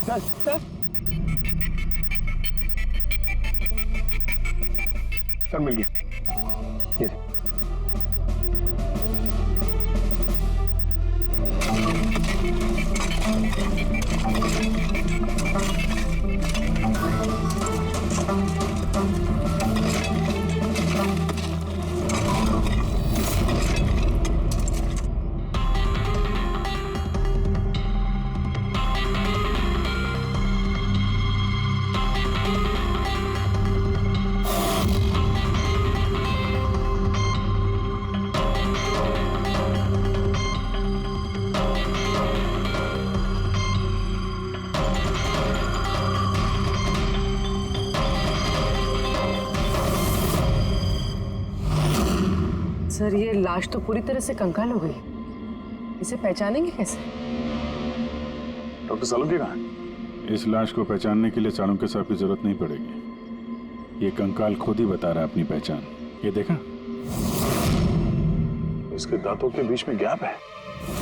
Sir मिल गया। ये sir, ये लाश तो पूरी तरह से कंकाल हो गई। इसे पहचानेंगे कैसे? डॉक्टर सालुंके कहाँ है? इस लाश को पहचानने के लिए सालुंके साहब की जरूरत नहीं पड़ेगी। ये कंकाल खुद ही बता रहा है अपनी पहचान। ये देखा? इसके दांतों के बीच में गैप है।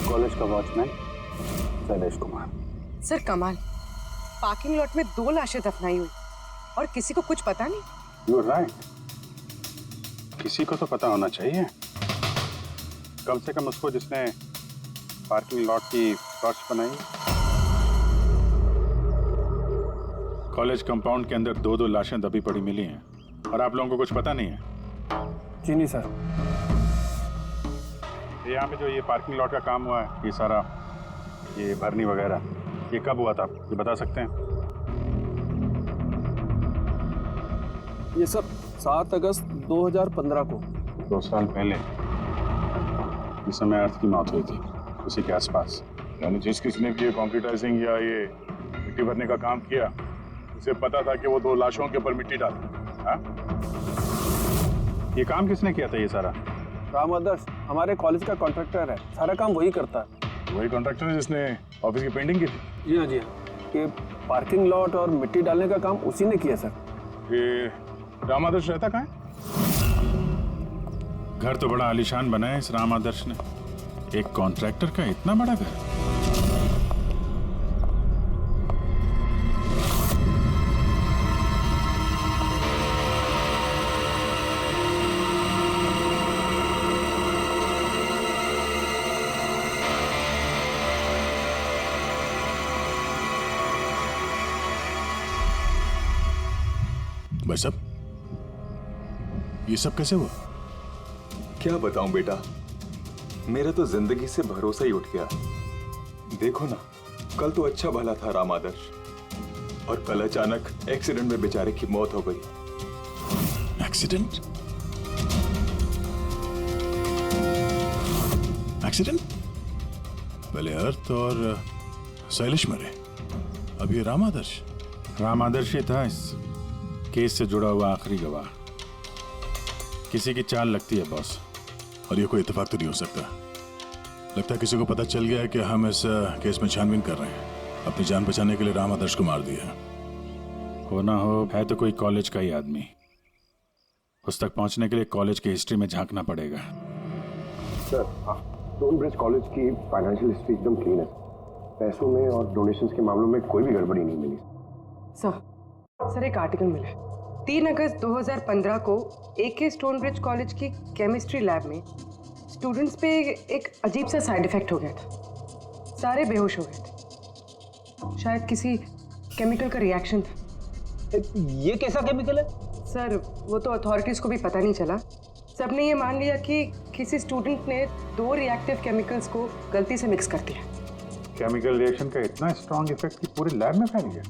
कॉलेज का वॉचमैन शैलेश कुमार। सर कमाल, पार्किंग लॉट में 2 लाशें दफनाई हुई और किसी को कुछ पता नहीं। यू आर राइट, किसी को तो पता होना चाहिए, कम से कम उसको जिसने पार्किंग लॉट की टॉर्च बनाई। कॉलेज कंपाउंड के अंदर 2-2 लाशें दबी पड़ी मिली हैं और आप लोगों को कुछ पता नहीं है? जी नहीं सर। यहाँ पे जो ये पार्किंग लॉट का काम हुआ है, ये सारा ये भरनी वगैरह, ये कब हुआ था आप ये बता सकते हैं? ये सब 7 अगस्त 2015 को। 2 साल पहले इस समय अर्थ की मौत हुई थी, उसी के आसपास। यानी जिस किसने भी ये कंक्रीटाइजिंग या ये मिट्टी भरने का काम किया, उसे पता था कि वो 2 लाशों के ऊपर मिट्टी डाले। हाँ? ये काम किसने किया था ये सारा? राम आदर्श हमारे कॉलेज का कॉन्ट्रैक्टर है, सारा काम वही करता है। वही कॉन्ट्रैक्टर है जिसने ऑफिस की पेंटिंग की थी? जी हाँ जी हाँ, ये पार्किंग लॉट और मिट्टी डालने का काम उसी ने किया सर। ये राम आदर्श रहता कहाँ है? घर तो बड़ा आलीशान बना है इस राम आदर्श ने। एक कॉन्ट्रैक्टर का इतना बड़ा घर। भाई साहब, ये सब कैसे हुआ? क्या बताऊं बेटा, मेरा तो जिंदगी से भरोसा ही उठ गया। देखो ना, कल तो अच्छा भला था राम आदर्श, और कल अचानक एक्सीडेंट में बेचारे की मौत हो गई। एक्सीडेंट? एक्सीडेंट? पहले अर्थ और शैलेश मरे, अब ये राम आदर्श। राम आदर्श ही था इस केस से जुड़ा हुआ आखिरी गवाह। किसी की चाल लगती है बॉस। और ये कोई इत्तेफाक तो नहीं हो सकता। लगता है किसी को पता चल गया है कि हम इस केस में छानबीन कर रहे हैं। अपनी जान बचाने के लिए राम आदर्श को मार दिया। हो ना हो, है तो कोई कॉलेज का ही आदमी। उस तक पहुंचने के लिए कॉलेज की हिस्ट्री में झांकना पड़ेगा। सर, स्टोनब्रिज कॉलेज की फाइनेंशियल हिस्ट्री एकदम क्लीन है। पैसों में और डोनेशंस के मामलों में कोई भी गड़बड़ी नहीं मिली। सर एक आर्टिकल मिला है। 3 अगस्त 2015 को AK स्टोनब्रिज कॉलेज की केमिस्ट्री लैब में स्टूडेंट्स पे एक अजीब सा साइड इफेक्ट हो गया था। सारे बेहोश हो गए थे। शायद किसी केमिकल का रिएक्शन था। ये कैसा केमिकल है? सर वो तो अथॉरिटीज को भी पता नहीं चला। सबने ये मान लिया कि किसी स्टूडेंट ने 2 रिएक्टिव केमिकल्स को गलती से मिक्स कर दिया। केमिकल रिएक्शन का इतना स्ट्रॉन्ग इफेक्ट कि पूरे लैब में फैल गया।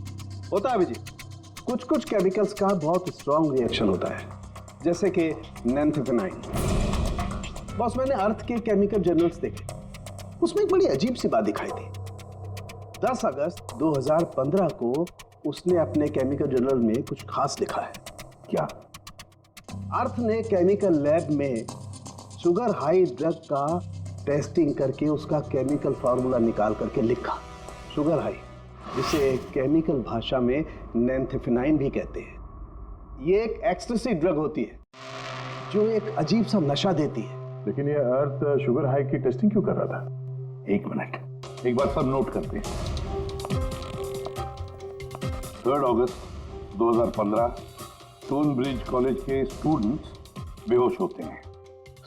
होता है अभिजीत, कुछ केमिकल्स का बहुत स्ट्रॉन्ग रिएक्शन होता है, जैसे कि नैंथेफेनाइन। बॉस, मैंने अर्थ के केमिकल जर्नल्स देखे, उसमें एक बड़ी अजीब सी बात दिखाई थी। 10 अगस्त 2015 को उसने अपने केमिकल जर्नल में कुछ खास लिखा है। क्या? अर्थ ने केमिकल लैब में शुगर हाई ड्रग का टेस्टिंग करके उसका केमिकल फार्मूला निकाल करके लिखा। शुगर हाई, जिसे केमिकल भाषा में नैंथेफेनाइन भी कहते हैं। ये एक एक्सटेसी ड्रग होती है जो एक अजीब सा नशा देती है। लेकिन ये अर्थ शुगर हाई की टेस्टिंग क्यों कर रहा था? 1 मिनट, एक बार सब नोट करते हैं। 3 अगस्त 2015 स्टोन ब्रिज कॉलेज के स्टूडेंट्स बेहोश होते हैं।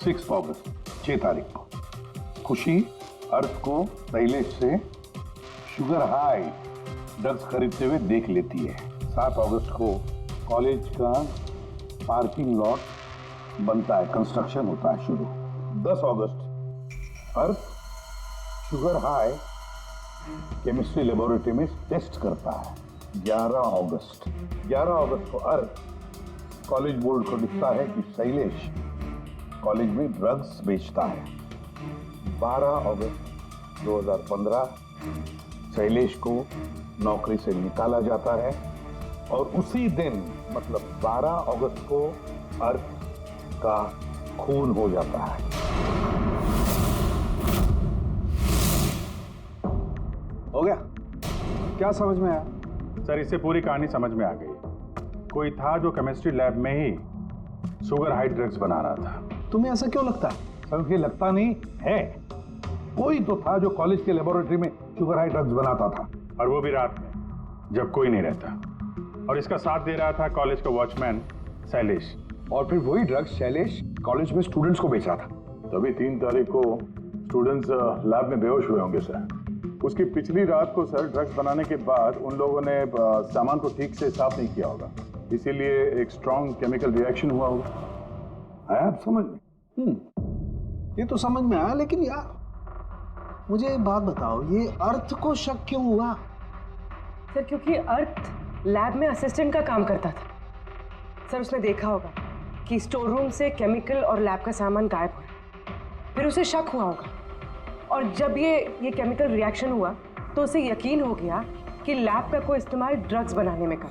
6 अगस्त 6 तारीख को खुशी अर्थ को शैलेश से शुगर हाई ड्रग्स खरीदते हुए देख लेती है। 7 अगस्त को कॉलेज का पार्किंग लॉट बनता है, कंस्ट्रक्शन होता है शुरू। 10 अगस्त अर्थ शुगर हाई केमिस्ट्री लेबोरेटरी में टेस्ट करता है। 11 अगस्त को अर्थ कॉलेज बोर्ड को लिखता है कि शैलेश कॉलेज में ड्रग्स बेचता है। 12 अगस्त 2015 शैलेश को नौकरी से निकाला जाता है और उसी दिन मतलब 12 अगस्त को अर्थ का खून हो जाता है। हो गया? क्या समझ में आया? सर, इससे पूरी कहानी समझ में आ गई। कोई था जो केमिस्ट्री लैब में ही शुगर हाई ड्रग्स बना रहा था। तुम्हें ऐसा क्यों लगता है? समझे, लगता नहीं है। कोई तो था जो कॉलेज के लेबोरेटरी में शुगर हाई ड्रग्स बनाता था, और वो भी रात में, जब कोई नहीं रहता। और इसका साथ दे रहा था कॉलेज का वॉचमैन शैलेश। और फिर वही ड्रग्स शैलेश कॉलेज में स्टूडेंट्स को बेच रहा था। तभी 3 तारीख को स्टूडेंट्स लैब में बेहोश हुए होंगे सर। उसकी पिछली रात को सर ड्रग्स बनाने के बाद उन लोगों ने सामान को ठीक से साफ नहीं किया होगा, इसीलिए एक स्ट्रॉन्ग केमिकल रिएक्शन हुआ होगा। आया आप समझ में? ये तो समझ में आया, लेकिन यार मुझे एक बात बताओ, ये अर्थ को शक क्यों हुआ? सर क्योंकि अर्थ लैब में असिस्टेंट का काम करता था। सर उसने देखा होगा कि स्टोर रूम से केमिकल और लैब का सामान गायब हो रहा है, फिर उसे शक हुआ होगा, और जब ये केमिकल रिएक्शन हुआ तो उसे यकीन हो गया कि लैब का कोई इस्तेमाल ड्रग्स बनाने में कर।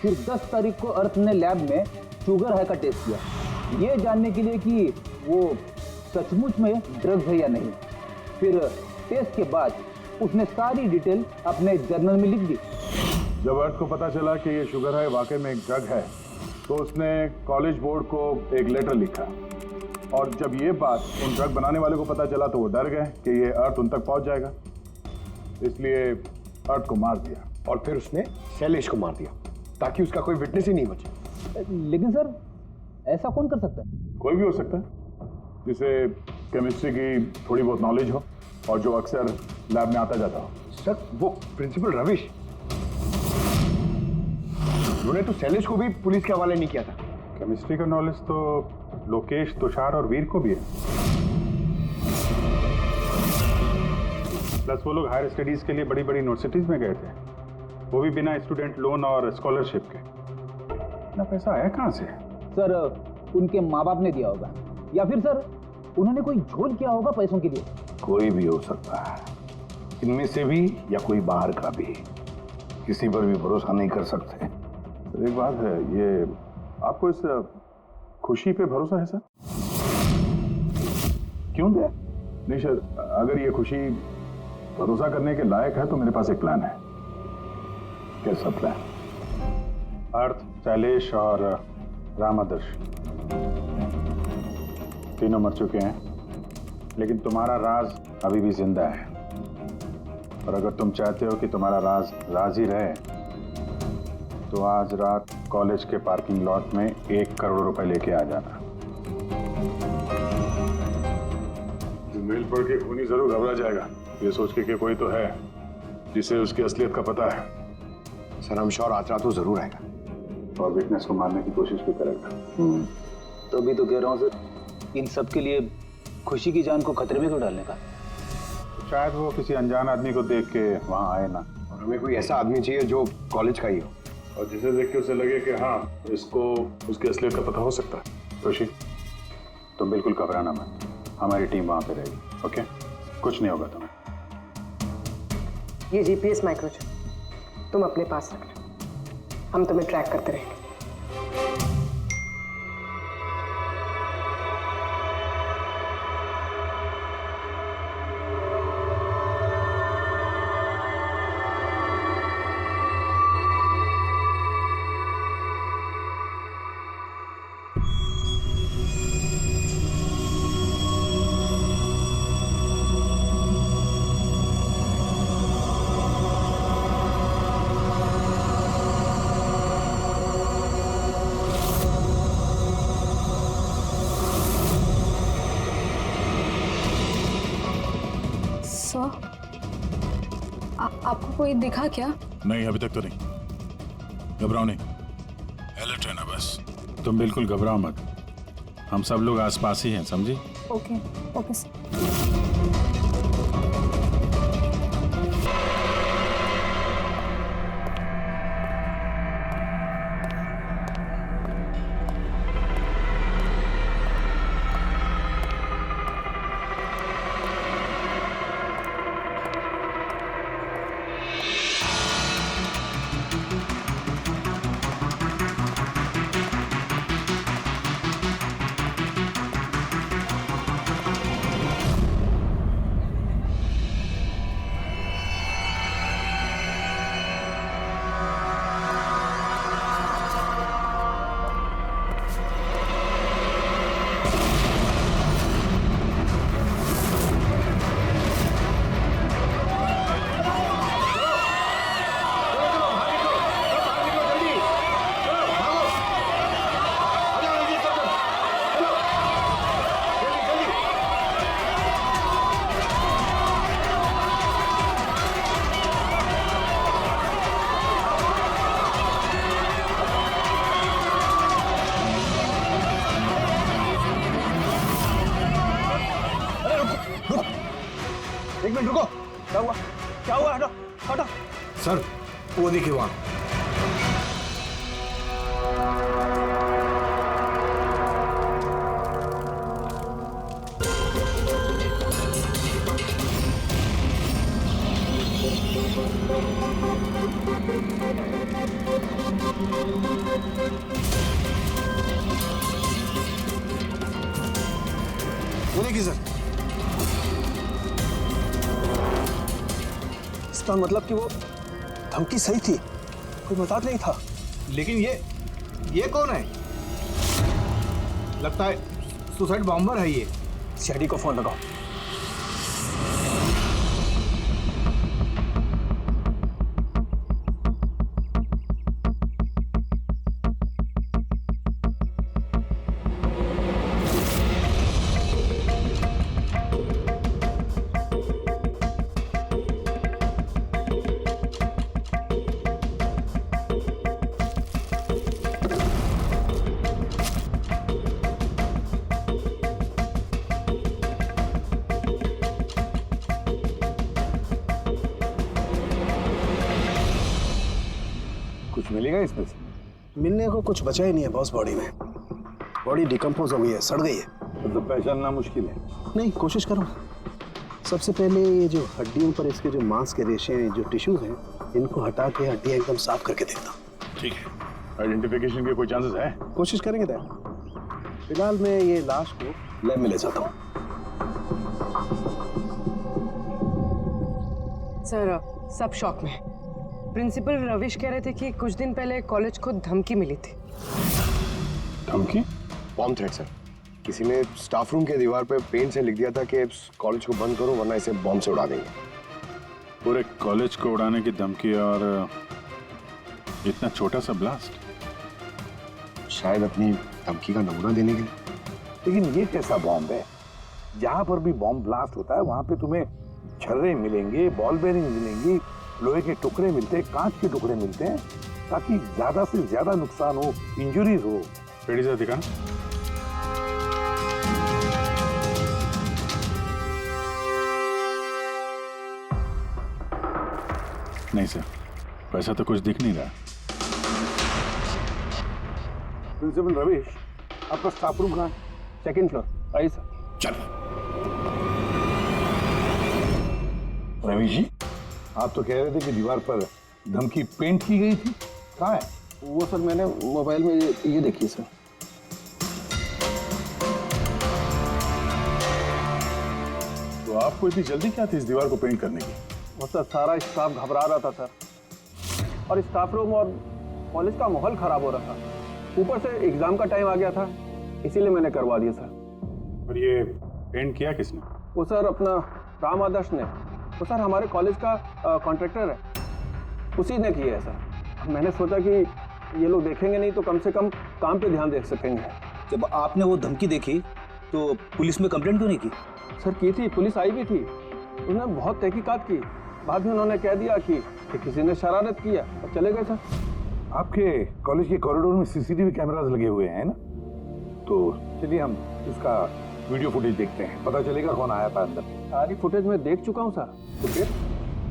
फिर 10 तारीख को अर्थ ने लैब में शुगर हाई का टेस्ट किया, ये जानने के लिए कि वो सचमुच में ड्रग्स है या नहीं। फिर टेस्ट के बाद उसने सारी डिटेल अपने जर्नल में लिख दी। जब अर्थ को पता चला कि ये शुगर हाई वाकई में एक ड्रग है, तो उसने कॉलेज बोर्ड को एक लेटर लिखा, और जब ये बात उन ड्रग बनाने वाले को पता चला तो वो डर गए कि ये अर्थ उन तक पहुंच जाएगा, इसलिए अर्थ को मार दिया। और फिर उसने शैलेश को मार दिया ताकि उसका कोई विटनेस ही नहीं बचे। लेकिन सर, ऐसा कौन कर सकता है? कोई भी हो सकता है जिसे केमिस्ट्री की थोड़ी बहुत नॉलेज हो और जो अक्सर लैब में आता जाता हो। सर वो प्रिंसिपल रविश, उन्होंने तो शैलेश को भी पुलिस के हवाले नहीं किया था। केमिस्ट्री का नॉलेज तो लोकेश, तुषार और वीर को भी है। प्लस वो लोग हायर स्टडीज के लिए बड़ी बड़ी यूनिवर्सिटीज में गए थे, वो भी बिना स्टूडेंट लोन और स्कॉलरशिप के। इतना पैसा आया कहाँ से? सर उनके माँ बाप ने दिया होगा, या फिर सर उन्होंने कोई झोल किया होगा पैसों के लिए। कोई भी हो सकता है, इनमें से भी या कोई बाहर का भी। किसी पर भी भरोसा नहीं कर सकते। एक बात है, ये आपको इस खुशी पे भरोसा है सर? क्यों दे? नहीं सर, अगर ये खुशी भरोसा करने के लायक है तो मेरे पास एक प्लान है। कैसा प्लान? अर्थ, शैलेश और राम आदर्श तीनों मर चुके हैं, लेकिन तुम्हारा राज अभी भी जिंदा है। और अगर तुम चाहते हो कि तुम्हारा राज राज ही रहे, तो आज रात कॉलेज के पार्किंग लॉट में 1 करोड़ रुपए लेके आ जाना। मेल पढ़ के खूनी जरूर घबरा जाएगा, ये सोच के कि कोई तो है जिसे उसकी असलियत का पता है। सर हम श्योर आज रात तो जरूर आएगा और विटनेस को मारने की कोशिश भी करेगा। तभी तो कह रहा हूँ सर, इन सब के लिए खुशी की जान को खतरे में क्यों डालने का? शायद वो किसी अनजान आदमी को देख के वहां आए ना, और हमें कोई ऐसा आदमी चाहिए जो कॉलेज का ही हो, और जिसे देख के उसे लगे कि हाँ, इसको उसकी असलियत का पता हो सकता है। खुशी, तुम बिल्कुल घबराना मत, हमारी टीम वहां पे रहेगी। ओके, कुछ नहीं होगा तुम्हें। ये जीपीएस माइक्रोचिप तुम अपने पास रखना, हम तुम्हें ट्रैक करते रहेंगे। सर, आपको कोई दिखा क्या? नहीं, अभी तक तो नहीं। घबराओ नहीं, अलर्ट रहना बस। तुम बिल्कुल घबराओ मत, हम सब लोग आसपास ही हैं, समझी? Okay okay sir. एक मिनट रुको, क्या हुआ? क्या हुआ? हटो हटो। सर वो देखिए वहां। वो देखिए सर, इसका मतलब कि वो धमकी सही थी, कोई मजाक नहीं था। लेकिन ये कौन है? लगता है सुसाइड बॉम्बर है ये। सीआईडी को फोन लगाओ। कुछ मिलेगा इसमें से? मिलने को कुछ बचा ही नहीं है बॉस। बॉडी में बॉडी डिकम्पोज हो गई है, सड़ गई है। तो पहचानना मुश्किल है। नहीं, कोशिश करो। सबसे पहले ये जो हड्डियों पर इसके जो मांस के रेशे हैं, जो टिश्यूज हैं, इनको हटा के हड्डियां एकदम साफ करके देखता हूँ। ठीक है। आइडेंटिफिकेशन के कोई चांसेस है? कोशिश करेंगे दैट। फिलहाल मैं ये लाश को लैब में ले जाता हूँ। सर सब शॉक में। प्रिंसिपल रविश कह रहे थे कि कुछ दिन पहले कॉलेज को धमकी मिली थी। धमकी? Bomb threat sir. किसी ने स्टाफ रूम के दीवार पे पेंट से लिख दिया था कि कॉलेज को बंद करो वरना इसे बॉम्ब से उड़ा देंगे। पूरे कॉलेज को उड़ाने की धमकी, और इतना छोटा सा ब्लास्ट? शायद अपनी धमकी का नमूना देने के लिए। लेकिन ये कैसा बॉम्ब है? जहां पर भी बॉम्ब ब्लास्ट होता है वहां पे तुम्हें छर्रे मिलेंगे, बॉल बेरिंग मिलेंगी, लोहे के टुकड़े मिलते हैं, कांच के टुकड़े मिलते हैं, ताकि ज्यादा से ज्यादा नुकसान हो, इंजरीज हो। पेड़ी से दिखा। नहीं सर, वैसा तो कुछ दिख नहीं रहा। प्रिंसिपल रविश, आपका स्टाफ रूम कहाँ है? Second floor. आइए सर। चलो। रविश जी, आप तो कह रहे थे कि दीवार पर धमकी पेंट की गई थी, कहाँ है? वो सर मैंने मोबाइल में ये देखिए सर। तो आपको इतनी जल्दी क्या थी इस दीवार को पेंट करने की? वो सर सारा स्टाफ घबरा रहा था सर, और स्टाफ रूम और कॉलेज का माहौल खराब हो रहा था। ऊपर से एग्जाम का टाइम आ गया था, इसीलिए मैंने करवा दिया सर। और ये पेंट किया किसने? वो सर अपना राम आदर्श ने। वो सर हमारे कॉलेज का कॉन्ट्रैक्टर है, उसी ने किया है सर। मैंने सोचा कि ये लोग देखेंगे नहीं तो कम से कम काम पे ध्यान दे सकेंगे। जब आपने वो धमकी देखी तो पुलिस में कंप्लेंट क्यों नहीं की? सर की थी, पुलिस आई भी थी, उन्होंने बहुत तहकीकात की, बाद में उन्होंने कह दिया कि किसी ने शरारत किया और चले गए सर। आपके कॉलेज के कॉरिडोर में सीसीटीवी कैमरास लगे हुए हैं ना, तो चलिए हम इसका वीडियो फुटेज देखते हैं, पता चलेगा कौन आया था अंदर। सारी फुटेज मैं देख चुका हूँ सर। तो फिर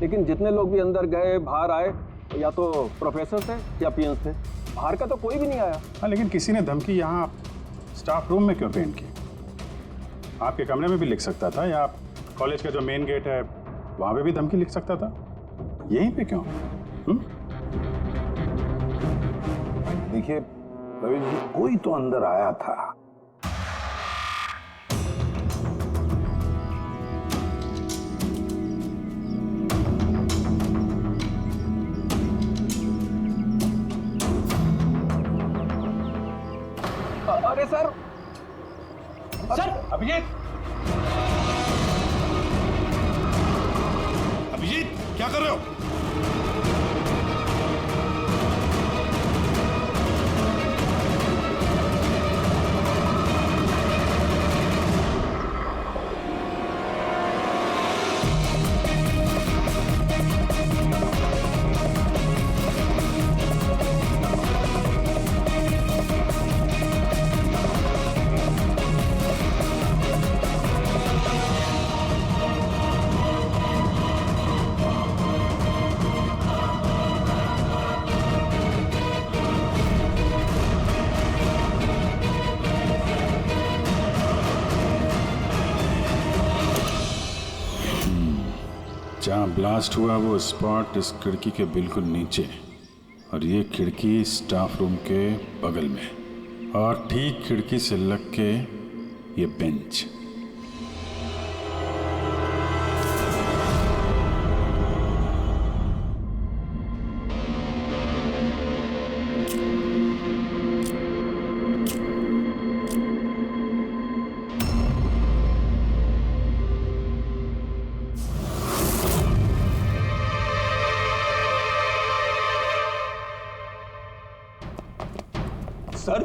लेकिन जितने लोग भी अंदर गए बाहर आए, या तो प्रोफेसर थे या पियंस थे, बाहर का तो कोई भी नहीं आया। हाँ, लेकिन किसी ने धमकी यहाँ स्टाफ रूम में क्यों पेंट की? आपके कमरे में भी लिख सकता था, या कॉलेज का जो मेन गेट है वहाँ पे भी धमकी लिख सकता था, यहीं पे क्यों? देखिए रवि जी, कोई तो अंदर आया था। अरे सर, सर अभिजीत, अभिजीत क्या कर रहे हो? जहाँ ब्लास्ट हुआ वो स्पॉट इस खिड़की के बिल्कुल नीचे, और ये खिड़की स्टाफ रूम के बगल में, और ठीक खिड़की से लग के ये बेंच। सर,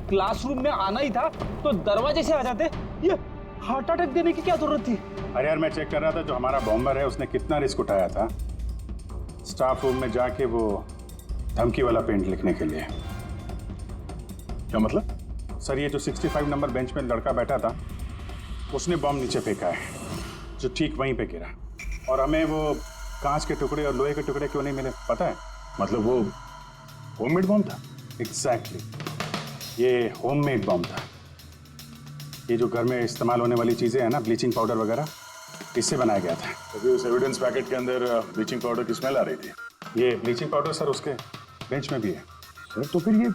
क्लासरूम में आना ही था तो दरवाजे से आ जाते, ये हार्ट अटैक देने की क्या जरूरत थी? अरे यार, मैं चेक कर रहा था जो हमारा बॉम्बर है उसने कितना रिस्क उठाया था स्टाफ रूम में जाके वो धमकी वाला पेंट लिखने के लिए। क्या मतलब? सर, ये जो 65 नंबर बेंच में लड़का बैठा था उसने बॉम्ब नीचे फेंका है, जो ठीक वहीं पे गिरा, और हमें वो कांच के टुकड़े और लोहे के टुकड़े क्यों नहीं मिले पता है? मतलब वो होममेड बॉम्ब था? एग्जैक्टली, ये होममेड बॉम्ब था। ये जो घर में इस्तेमाल होने वाली चीज़ें हैं ना, ब्लीचिंग पाउडर वगैरह, इससे बनाया गया था। तभी उस एविडेंस पैकेट के अंदर ब्लीचिंग पाउडर की स्मेल आ रही थी। ये ब्लीचिंग पाउडर सर उसके बेंच में भी है। सर तो फिर ये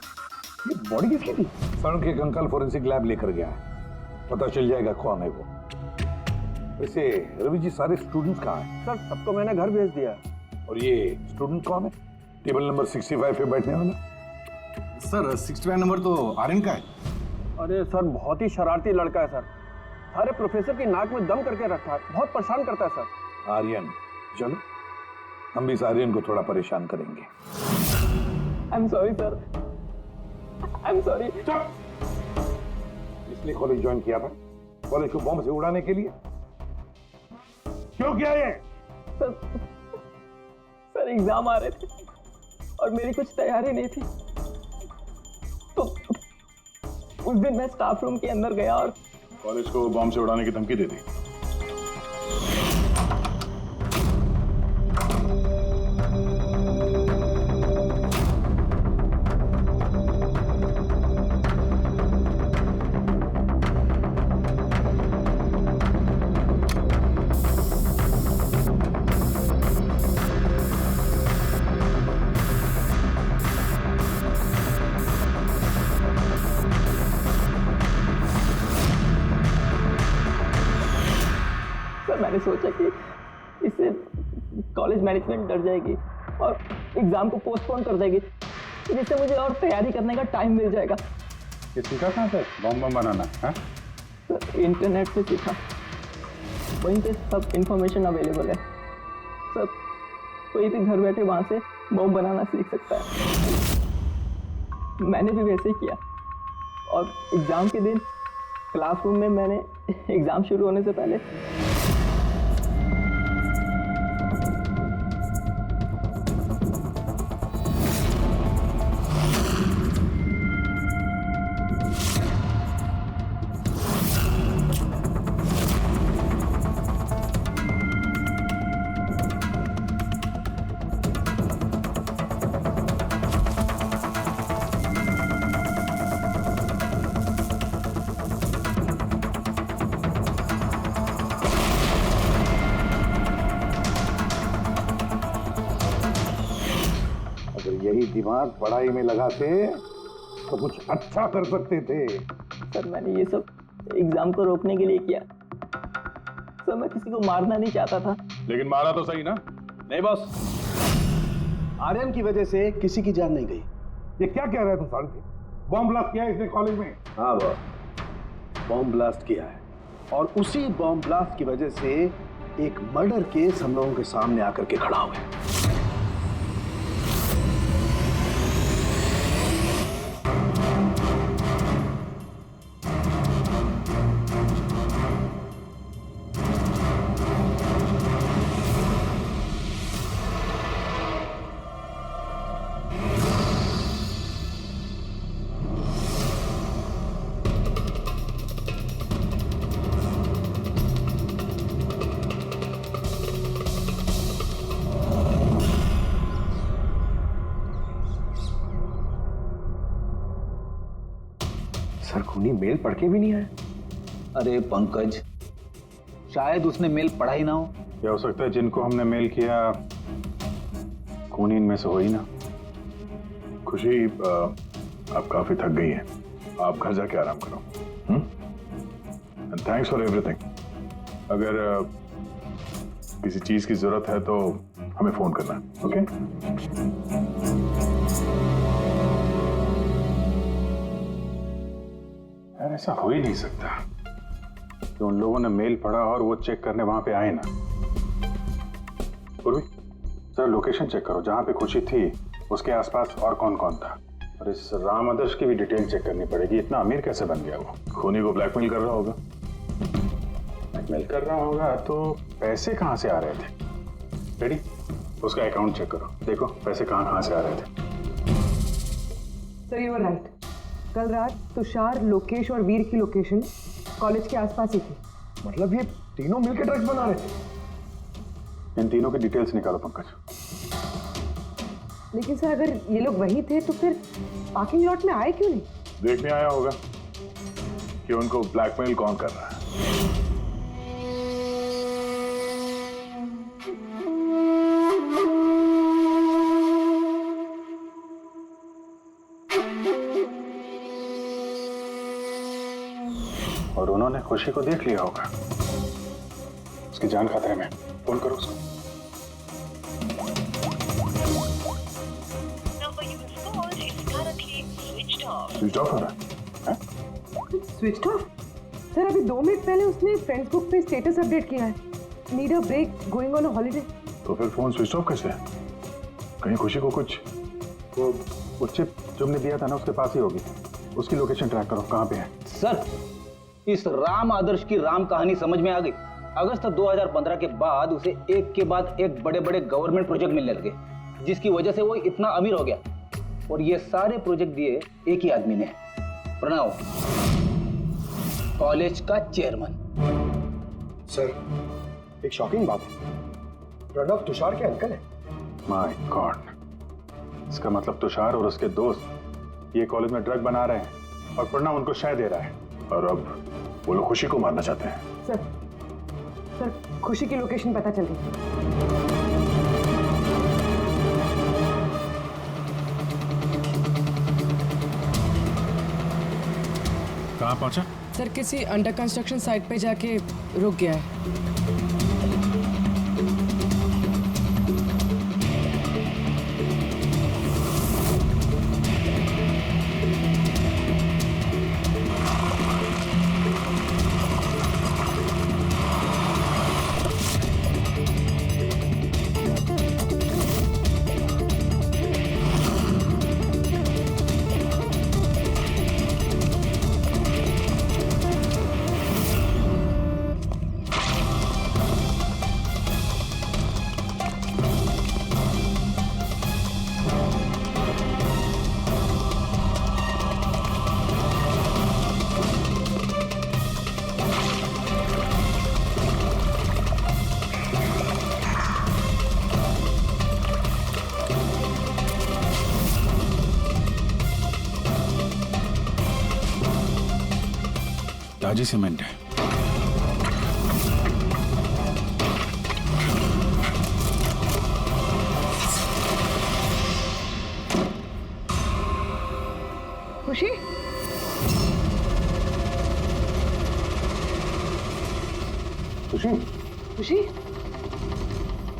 बॉडी किसकी थी? सर के अंकल फोरेंसिक लैब लेकर गया है, पता चल जाएगा कौन है वो। वैसे रवि जी, सारे स्टूडेंट्स कहाँ हैं? सर, सबको मैंने घर भेज दिया। और ये स्टूडेंट कौन है? टेबल नंबर 65 पे बैठने वाला? सर 65 नंबर तो आर्यन का है। अरे सर, बहुत ही शरारती लड़का है सर, सारे प्रोफेसर की नाक में दम करके रखा है, बहुत परेशान करता है सर। आर्यन, चलो हम भी इस आर्यन को थोड़ा परेशान करेंगे। I am sorry sir, I am sorry. इसलिए कॉलेज ज्वाइन किया था, कॉलेज को बॉम्ब से उड़ाने के लिए? क्यों किया ये? सर एग्जाम आ रहे थे और मेरी कुछ तैयारी नहीं थी, तो उस दिन मैं स्टाफ रूम के अंदर गया और कॉलेज को बॉम्ब से उड़ाने की धमकी दे दी। मैंने सोचा कि इससे कॉलेज मैनेजमेंट डर जाएगी और एग्जाम को पोस्टपोन कर देगी, जिससे मुझे और तैयारी करने का टाइम मिल जाएगा। ये सीखा कहाँ से बॉम्ब बनाना? हाँ सर, इंटरनेट से सीखा, वहीं पे सब इंफॉर्मेशन अवेलेबल है सर, कोई भी घर बैठे वहाँ से बॉम्ब बनाना सीख सकता है। मैंने भी वैसे ही किया और एग्जाम के दिन क्लासरूम में मैंने एग्जाम शुरू होने से पहले दिमाग पढ़ाई में लगाते तो कुछ अच्छा कर सकते थे। सर मैंने ये सब एग्जाम को रोकने के लिए किया। सर मैं किसी को मारना नहीं चाहता था। लेकिन मारा तो सही ना। नहीं बॉस, आर्यन की वजह से किसी की जान नहीं गई। ये क्या कह रहे थे साढ़े? बॉम्ब ब्लास्ट किया है इसने कॉलेज में? हाँ बॉस, बॉम्ब ब्लास्ट किया है और उसी बॉम्ब ब्लास्ट की वजह से एक मर्डर केस हम लोगों के सामने आकर के खड़ा हुआ है। सर खूनी मेल पढ़ के भी नहीं आया। अरे पंकज, शायद उसने मेल पढ़ा ही ना हो। क्या हो सकता है जिनको हमने मेल किया खूनी इनमें से हो ही ना। खुशी, आप काफी थक गई हैं, आप घर जाके आराम करो। And thanks for everything. अगर किसी चीज की जरूरत है तो हमें फोन करना, ओके? यार ऐसा हो ही नहीं सकता कि उन लोगों ने मेल पढ़ा और वो चेक करने वहां पे आए ना। पूर्वी, जरा लोकेशन चेक करो जहां पे खुशी थी, उसके आसपास और कौन कौन था। और इस राम आदर्श की भी डिटेल चेक करनी पड़ेगी। इतना अमीर कैसे बन गया वो? खूनी को ब्लैकमेल कर रहा होगा। ब्लैकमेल कर रहा होगा तो पैसे कहाँ से आ रहे थे? रेडी, उसका अकाउंट चेक करो, देखो पैसे कहाँ से आ रहे थे। Sir you are right. कल रात तुषार, लोकेश और वीर की लोकेशन कॉलेज के आसपास ही थी। मतलब ये तीनों मिलकर ड्रग्स बना रहे थे। इन तीनों की डिटेल्स निकालो पंकज। लेकिन सर अगर ये लोग वही थे तो फिर पार्किंग लॉट में आए क्यों नहीं? देखने आया होगा कि उनको ब्लैकमेल कौन कर रहा है। और उन्होंने खुशी को देख लिया होगा। उसकी जान खतरे में। फोन करो उसको। स्विच ऑफ हो रहा है? Switch off? सर अभी 2 मिनट पहले उसने फेसबुक पे स्टेटस अपडेट किया है, need a break, going on a holiday. तो फिर फोन स्विच ऑफ कैसे है? कहीं खुशी को कुछ वो चिप जो हमने दिया था ना उसके पास ही होगी। उसकी लोकेशन ट्रैक करो, कहाँ पे है। सर, इस राम आदर्श की राम कहानी समझ में आ गई। अगस्त 2015 के बाद उसे एक के बाद एक बड़े बड़े गवर्नमेंट प्रोजेक्ट मिलने लगे, जिसकी वजह से वो इतना अमीर हो गया। और ये सारे प्रोजेक्ट दिए एक ही आदमी ने, प्रणव, कॉलेज का चेयरमैन। सर एक शॉकिंग बात है, प्रणव तुषार के अंकल है। माय गॉड, इसका मतलब तुषार और उसके दोस्त ये कॉलेज में ड्रग बना रहे हैं और प्रणव उनको शय दे रहा है। और अब वो लोग खुशी को मारना चाहते हैं। सर खुशी की लोकेशन पता चल गई। कहाँ पहुंचा? सर किसी अंडर कंस्ट्रक्शन साइट पे जाके रुक गया है। ताजी सीमेंट है। खुशी खुशी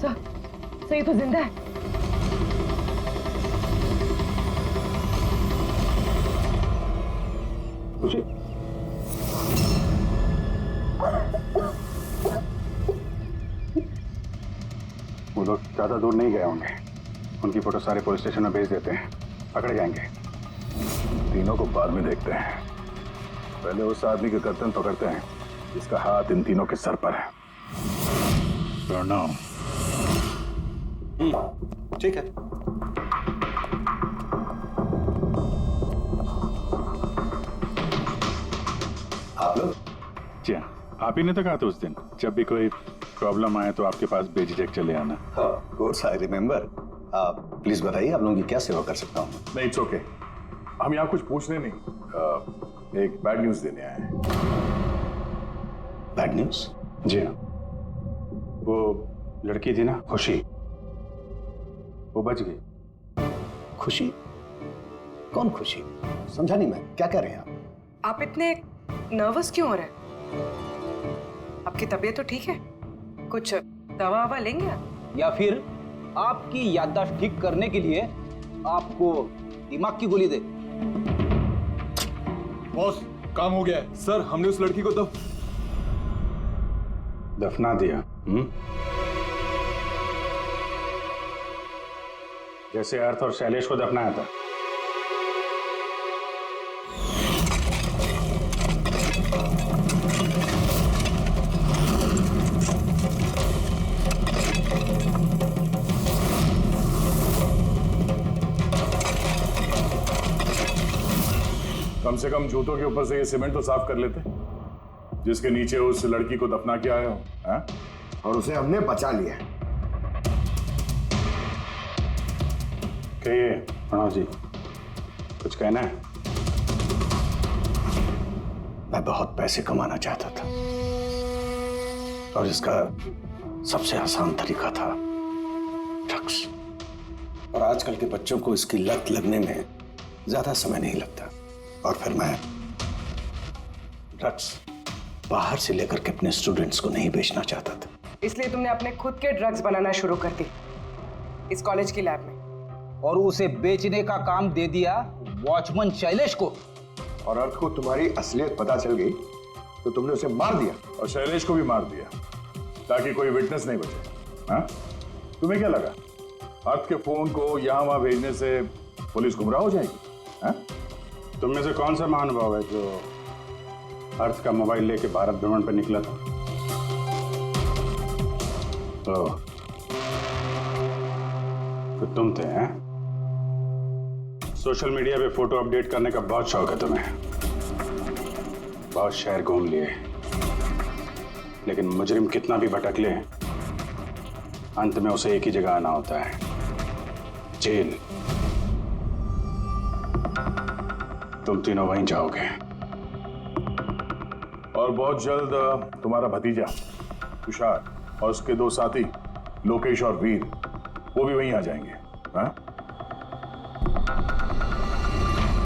सर ये तो जिंदा है। खुशी वो लोग ज्यादा दूर नहीं गए होंगे। उनकी फोटो सारे पुलिस स्टेशन में भेज देते हैं, पकड़े जाएंगे। तीनों को बाद में देखते हैं, पहले उस आदमी के गर्दन पकड़ते हैं जिसका हाथ इन तीनों के सर पर है। प्रणव। ठीक है। आप लोग? जी हाँ, आप ही ने तो कहा था उस दिन, जब भी कोई प्रॉब्लम आए तो आपके पास बेझिझक चले आना। Of course I remember. आप प्लीज बताइए, आप लोगों की क्या सेवा कर सकता हूँ? नहीं, इट्स ओके। हम यहाँ कुछ पूछने नहीं, एक बैड न्यूज देने आए हैं। Bad news? जी हाँ, वो लड़की थी ना खुशी, वो बच गई। खुशी? कौन खुशी? समझा नहीं मैं, क्या कह रहे हैं आप इतने नर्वस क्यों हो रहे हैं? आपकी तबीयत तो ठीक है? कुछ दवा ववा लेंगे आप? या फिर आपकी याददाश्त ठीक करने के लिए आपको दिमाग की गोली दे? बॉस, काम हो गया है। सर, हमने उस लड़की को दफना दिया। जैसे अर्थ और शैलेश को दफनाया था। कम से कम जूतों के ऊपर से ये सीमेंट तो साफ कर लेते, जिसके नीचे उस लड़की को दफना किया है, हाँ? और उसे हमने बचा लिया। कहिए प्रणव जी, कुछ कहना है? मैं बहुत पैसे कमाना चाहता था और इसका सबसे आसान तरीका था ड्रग्स। और आजकल के बच्चों को इसकी लत लगने में ज्यादा समय नहीं लगता। और फिर मैं ड्रग्स बाहर से लेकर के अपने स्टूडेंट्स को नहीं बेचना चाहता था। इसलिए तुमने अपने खुद के ड्रग्स बनाना शुरू कर दी इस कॉलेज की लैब में, और उसे बेचने का काम दे दिया वॉचमैन शैलेश को। और अर्थ को तुम्हारी असलियत पता चल गई तो तुमने उसे मार दिया। और शैलेश को भी मार दिया ताकि कोई विटनेस नहीं बचे। हाँ? तुम्हें क्या लगा अर्थ के फोन को यहां वहां भेजने से पुलिस गुमराह हो जाएगी? हाँ? तुम में से कौन सा महानुभाव है जो अर्थ का मोबाइल लेके भारत भ्रमण पर निकला था? तो तुम थे, हैं? सोशल मीडिया पे फोटो अपडेट करने का बहुत शौक है तुम्हें। बहुत शहर घूम लिए, लेकिन मुजरिम कितना भी भटक ले, अंत में उसे एक ही जगह आना होता है, जेल। तुम तीनों वहीं जाओगे। और बहुत जल्द तुम्हारा भतीजा तुषार और उसके दो साथी लोकेश और वीर, वो भी वहीं आ जाएंगे। हाँ?